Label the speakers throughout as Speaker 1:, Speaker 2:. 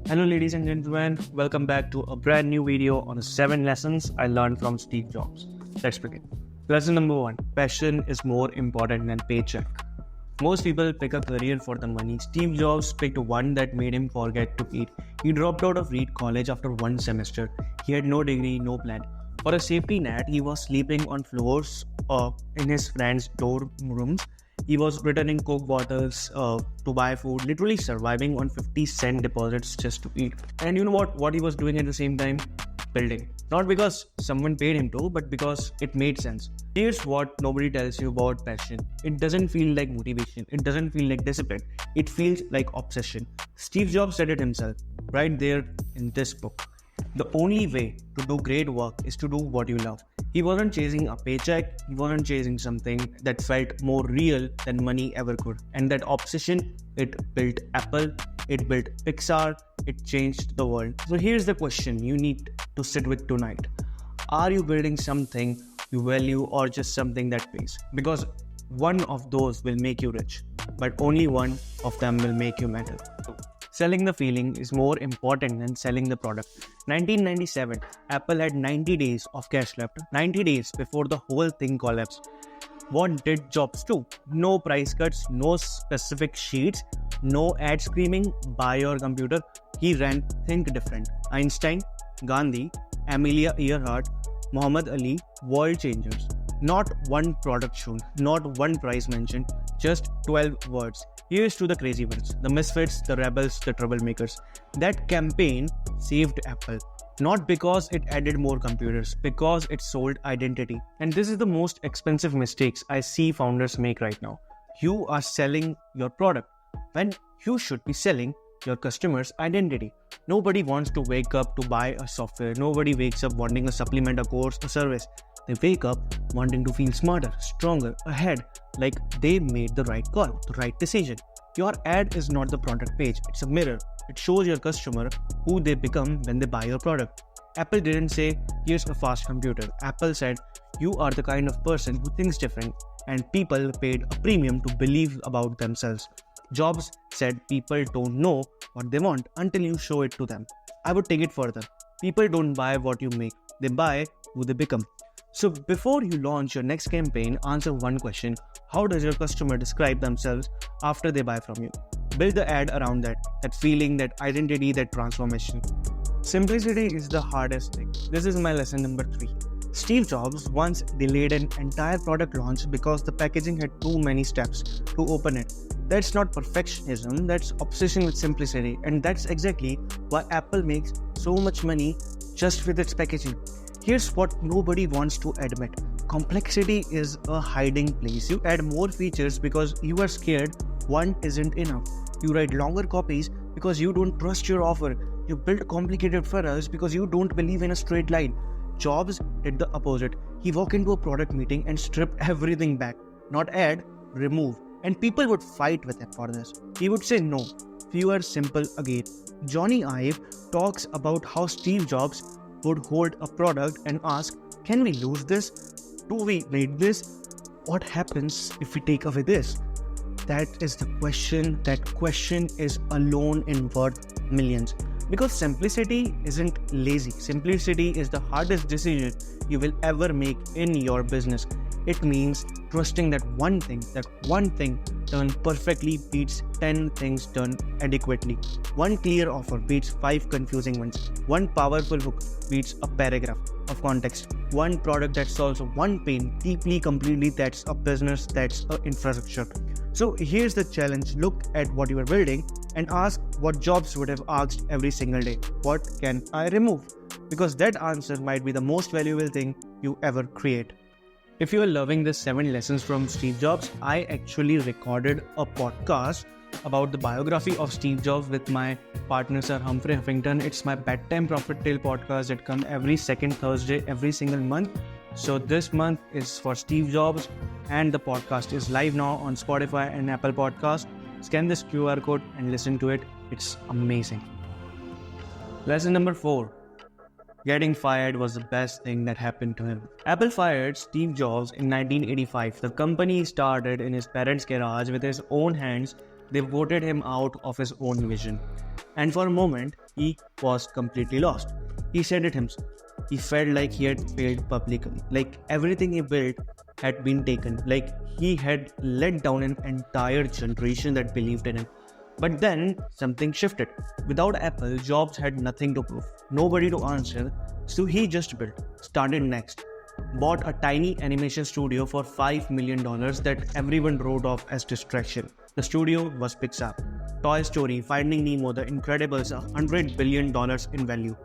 Speaker 1: Hello ladies and gentlemen, welcome back to a brand new video on 7 lessons I learned from Steve Jobs. Let's begin. Lesson number 1. Passion is more important than paycheck. Most people pick a career for the money. Steve Jobs picked one that made him forget to eat. He dropped out of Reed College after one semester. He had no degree, no plan. For a safety net, he was sleeping on floors in his friends' dorm rooms. He was returning Coke bottles to buy food, literally surviving on 50-cent deposits just to eat. And you know what he was doing at the same time? Building. Not because someone paid him to, but because it made sense. Here's what nobody tells you about passion. It doesn't feel like motivation. It doesn't feel like discipline. It feels like obsession. Steve Jobs said it himself, right there in this book. The only way to do great work is to do what you love. He wasn't chasing a paycheck, he wasn't chasing something that felt more real than money ever could. And that obsession, it built Apple, it built Pixar, it changed the world. So here's the question you need to sit with tonight. Are you building something you value or just something that pays? Because one of those will make you rich, but only one of them will make you matter. Selling the feeling is more important than selling the product. 1997, Apple had 90 days of cash left, 90 days before the whole thing collapsed. What did Jobs do? No price cuts, no specific sheets, no ad screaming, buy your computer. He ran Think Different. Einstein, Gandhi, Amelia Earhart, Muhammad Ali, world changers. Not one product shown, not one price mentioned, just 12 words. Here's to the crazy ones, the misfits, the rebels, the troublemakers. That campaign saved Apple. Not because it added more computers, because it sold identity. And this is the most expensive mistakes I see founders make right now. You are selling your product when you should be selling your customer's identity. Nobody wants to wake up to buy a software. Nobody wakes up wanting a supplement, a course, a service. They wake up wanting to feel smarter, stronger, ahead, like they made the right call, the right decision. Your ad is not the product page, it's a mirror. It shows your customer who they become when they buy your product. Apple didn't say, here's a fast computer. Apple said, you are the kind of person who thinks different, and people paid a premium to believe about themselves. Jobs said people don't know what they want until you show it to them. I would take it further. People don't buy what you make, they buy who they become. So before you launch your next campaign, answer one question. How does your customer describe themselves after they buy from you? Build the ad around that feeling, that identity, that transformation. Simplicity is the hardest thing. This is my lesson number 3. Steve Jobs once delayed an entire product launch because the packaging had too many steps to open it. That's not perfectionism, that's obsession with simplicity. And that's exactly why Apple makes so much money just with its packaging. Here's what nobody wants to admit. Complexity is a hiding place. You add more features because you are scared one isn't enough. You write longer copies because you don't trust your offer. You build complicated funnels because you don't believe in a straight line. Jobs did the opposite. He walked into a product meeting and stripped everything back. Not add, remove. And people would fight with him for this. He would say no, fewer, simple again. Johnny Ive talks about how Steve Jobs would hold a product and ask, can we lose this? Do we need this? What happens if we take away this? That is the question. That question is alone in worth millions. Because simplicity isn't lazy. Simplicity is the hardest decision you will ever make in your business. It means trusting that one thing done perfectly beats 10 things done adequately. One clear offer beats 5 confusing ones. One powerful hook beats a paragraph of context. One product that solves one pain deeply, completely, that's a business, that's an infrastructure. So here's the challenge. Look at what you are building and ask what Jobs would have asked every single day. What can I remove? Because that answer might be the most valuable thing you ever create. If you are loving the 7 lessons from Steve Jobs, I actually recorded a podcast about the biography of Steve Jobs with my partner Sir Humphrey Huffington. It's my bedtime profit tale podcast that comes every second Thursday every single month. So this month is for Steve Jobs and the podcast is live now on Spotify and Apple Podcast. Scan this QR code and listen to it. It's amazing. Lesson number 4. Getting fired was the best thing that happened to him. Apple fired Steve Jobs in 1985. The company started in his parents' garage with his own hands. They voted him out of his own vision. And for a moment, he was completely lost. He said it himself. He felt like he had failed publicly, like everything he built had been taken, like he had let down an entire generation that believed in him. But then something shifted. Without Apple, Jobs had nothing to prove, nobody to answer, so he just built, started Next, bought a tiny animation studio for $5 million that everyone wrote off as distraction. The studio was Pixar. Toy Story, Finding Nemo, The Incredibles, $100 billion in value.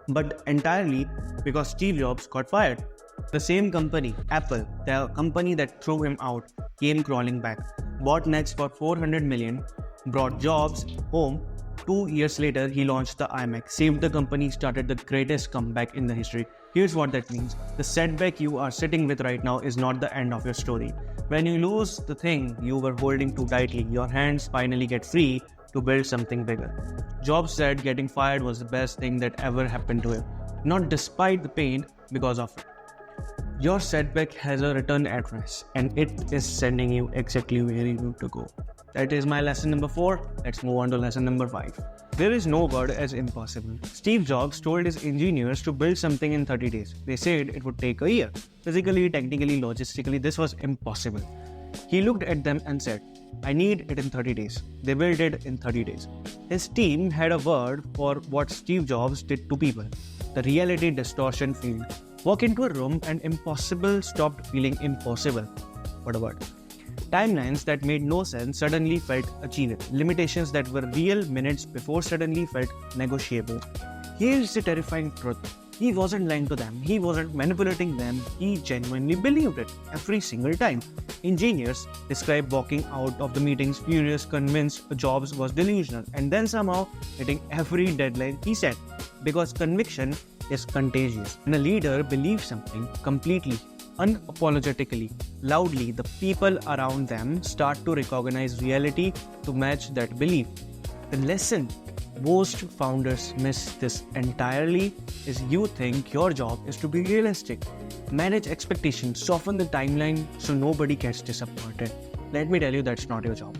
Speaker 1: But entirely because Steve Jobs got fired. The same company, Apple, the company that threw him out, came crawling back, bought Next for $400 million, brought Jobs home. 2 years later, he launched the iMac, saved the company, started the greatest comeback in the history. Here's what that means. The setback you are sitting with right now is not the end of your story. When you lose the thing you were holding too tightly, your hands finally get free to build something bigger. Jobs said getting fired was the best thing that ever happened to him. Not despite the pain, because of it. Your setback has a return address and it is sending you exactly where you need to go. That is my lesson number 4. Let's move on to lesson number 5. There is no word as impossible. Steve Jobs told his engineers to build something in 30 days. They said it would take a year. Physically, technically, logistically, this was impossible. He looked at them and said, I need it in 30 days. They built it in 30 days. His team had a word for what Steve Jobs did to people. The reality distortion field. Walk into a room and impossible stopped feeling impossible. What a word. Timelines that made no sense suddenly felt achievable. Limitations that were real minutes before suddenly felt negotiable. Here's the terrifying truth. He wasn't lying to them. He wasn't manipulating them. He genuinely believed it every single time. Engineers describe walking out of the meetings furious, convinced Jobs was delusional, and then somehow hitting every deadline he set. Because conviction is contagious. When a leader believes something completely, unapologetically, loudly, the people around them start to recognize reality to match that belief. The lesson most founders miss this entirely is you think your job is to be realistic. Manage expectations, soften the timeline so nobody gets disappointed. Let me tell you, that's not your job.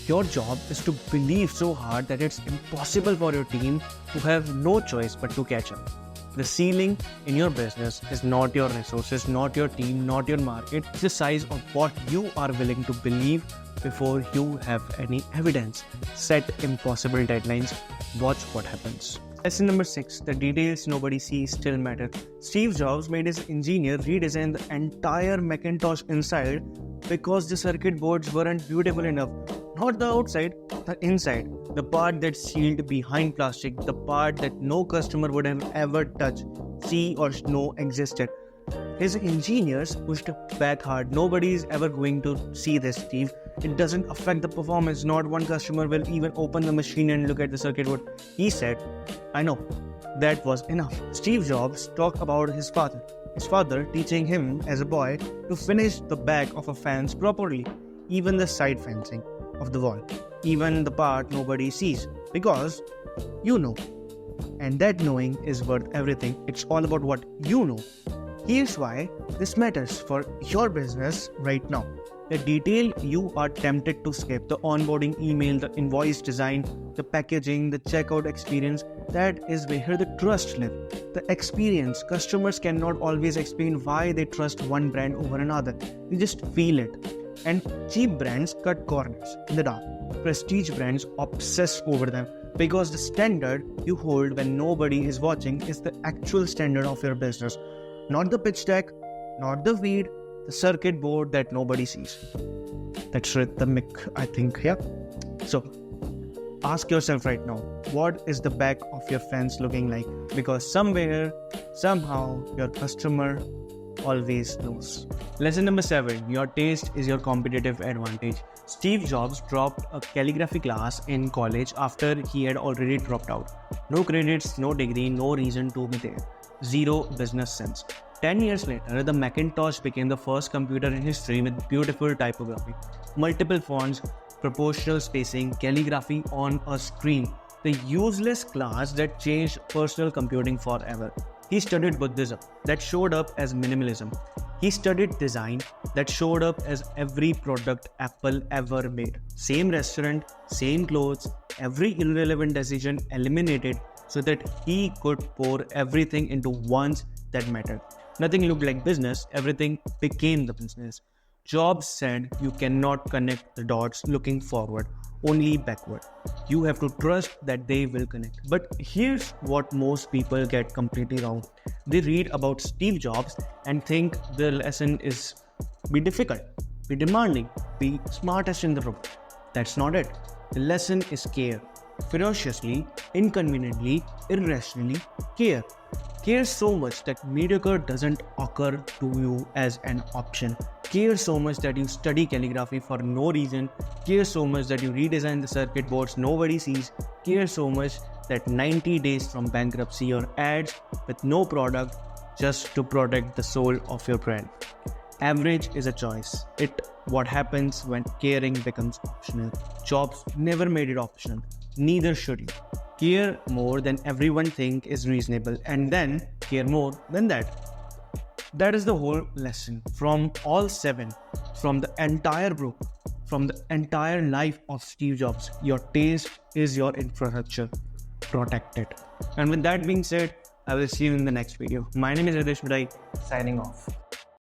Speaker 1: Your job is to believe so hard that it's impossible for your team to have no choice but to catch up. The ceiling in your business is not your resources, not your team, not your market. It's the size of what you are willing to believe before you have any evidence. Set impossible deadlines. Watch what happens. Lesson number 6. The details nobody sees still matter. Steve Jobs made his engineer redesign the entire Macintosh inside because the circuit boards weren't beautiful enough. Not the outside, the inside. The part that's sealed behind plastic, the part that no customer would have ever touched, see or know existed. His engineers pushed back hard. Nobody is ever going to see this, Steve. It doesn't affect the performance. Not one customer will even open the machine and look at the circuit board. He said, I know. That was enough. Steve Jobs talked about his father. His father teaching him as a boy to finish the back of a fence properly, even the side fencing of the wall, even the part nobody sees, because you know. And that knowing is worth everything. It's all about what you know. Here's why this matters for your business right now. The detail you are tempted to skip, the onboarding email, the invoice design, the packaging, the checkout experience, that is where the trust lives. The experience. Customers cannot always explain why they trust one brand over another. You just feel it. And cheap brands cut corners in the dark. Prestige brands obsess over them because the standard you hold when nobody is watching is the actual standard of your business. Not the pitch deck, not the feed, the circuit board that nobody sees. That's rhythmic, I think, yeah. So, ask yourself right now, what is the back of your fence looking like? Because somewhere, somehow, your customer always knows. Lesson number 7. Your taste is your competitive advantage. Steve Jobs dropped a calligraphy class in college after he had already dropped out. No credits, no degree, no reason to be there. Zero business sense. 10 years later, the Macintosh became the first computer in history with beautiful typography, multiple fonts, proportional spacing, calligraphy on a screen. The useless class that changed personal computing forever. He studied Buddhism that showed up as minimalism. He studied design that showed up as every product Apple ever made. Same restaurant, same clothes, every irrelevant decision eliminated so that he could pour everything into ones that mattered. Nothing looked like business, everything became the business. Jobs said you cannot connect the dots looking forward, only backward. You have to trust that they will connect. But here's what most people get completely wrong. They read about Steve Jobs and think the lesson is be difficult, be demanding, be smartest in the room. That's not it. The lesson is care. Ferociously, inconveniently, irrationally, care. Care so much that mediocre doesn't occur to you as an option. Care so much that you study calligraphy for no reason. Care so much that you redesign the circuit boards nobody sees. Care so much that 90 days from bankruptcy your ads with no product just to protect the soul of your brand. Average is a choice. What happens when caring becomes optional. Jobs never made it optional. Neither should you. Care more than everyone think is reasonable, and then care more than that. That is the whole lesson from all 7, from the entire book, from the entire life of Steve Jobs. Your taste is your infrastructure. Protect it. And with that being said, I will see you in the next video. My name is Hitesh Madai, signing off.